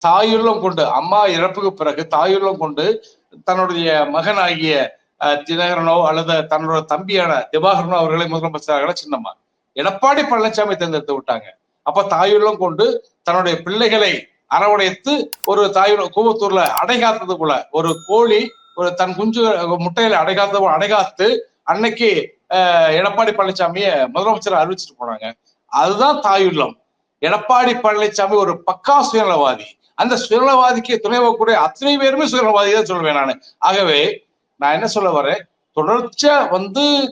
தாயுள்ளம் கொண்டு அம்மா இறப்புக்கு பிறகு தாயுள்ளம் கொண்டு தன்னுடைய மகனாகிய தினகரனோ அல்லது தன்னோட தம்பியான திவாகரனோ அவர்களை முதலமைச்சராக சின்னம்மா எடப்பாடி பழனிசாமி தேர்ந்தெடுத்து விட்டாங்க. அப்ப தாயுள்ளம் கொண்டு தன்னுடைய பிள்ளைகளை அரவணைத்து ஒரு கூவத்தூர்ல அடைகாத்தது போல ஒரு கோழி ஒரு தன் குஞ்சு முட்டையில அடைகாத்து அன்னைக்கு எடப்பாடி பழனிசாமிய முதலமைச்சர் அறிவிச்சுட்டு போனாங்க. அதுதான் தாயுள்ளம். எடப்பாடி பழனிசாமி ஒரு பக்கா சுயநலவாதி. அந்த சுயநலவாதிக்கு துணை போகக்கூடிய அத்தனை பேருமே சுயநலவாதி தான் சொல்லுவேன் நான். ஆகவே நான் என்ன சொல்ல வரேன், தொடர்ச்சியா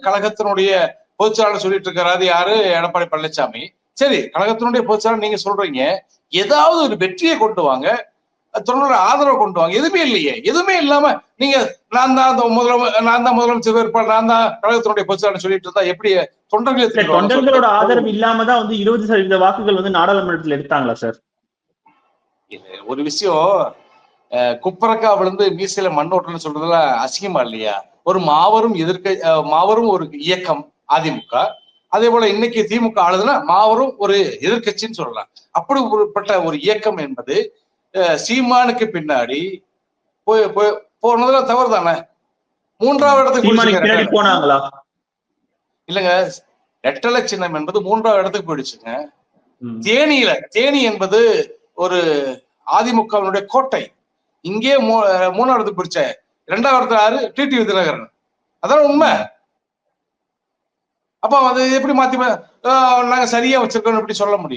கழகத்தினுடைய பொதுச்செயலாளர் சொல்லிட்டு இருக்கிறாரு யாரு, எடப்பாடி பழனிசாமி. சரி, கழகத்தினுடைய பொதுச்செயலாளர் நீங்க சொல்றீங்க, ஏதாவது ஒரு வெற்றியை கொண்டு வாங்க, தொண்டரோட ஆதரவு கொண்டு வாங்க. எதுவுமே இல்லையே. எதுவுமே இல்லாம நீங்க நான் தான் முதலமைச்சர் வேட்பாளர், நான் தான் கழகத்தினுடைய பொதுச்செயலாளர் சொல்லிட்டு இருந்தா எப்படி தொண்டர்களோட ஆதரவு இல்லாம தான் 20% வாக்குகள் நாடாளுமன்றத்தில் எடுத்தாங்களா சார்? ஒரு விஷயம், குப்பரக்கா விழுந்து மீசையில மண்ணோட்டம்னு சொல்றதுல அசிங்கமா இல்லையா? ஒரு மாபெரும் ஒரு இயக்கம் அதிமுக. அதே போல இன்னைக்கு திமுக ஆளுதுன்னா மாபெரும் ஒரு எதிர்கட்சின்னு சொல்லலாம். அப்படிப்பட்ட ஒரு இயக்கம் என்பது சீமானுக்கு பின்னாடி போனதுல தவறு தானே. 3வது இடத்துக்கு போனாங்களா? இல்லங்க, ரெட்டலை சின்னம் என்பது 3வது இடத்துக்கு போயிடுச்சுங்க. தேனி என்பது ஒரு அதிமுகவினுடைய கோட்டை. இங்கே 3வது இடத்துக்கு போயிடுச்ச. 2வது இடத்துல யாரு? டிடிவி தினகரன். அதான் உண்மை. அப்ப அது எப்படி மாத்தி நாங்க சரியா வச்சிருக்கோம் எப்படி சொல்ல முடியும்?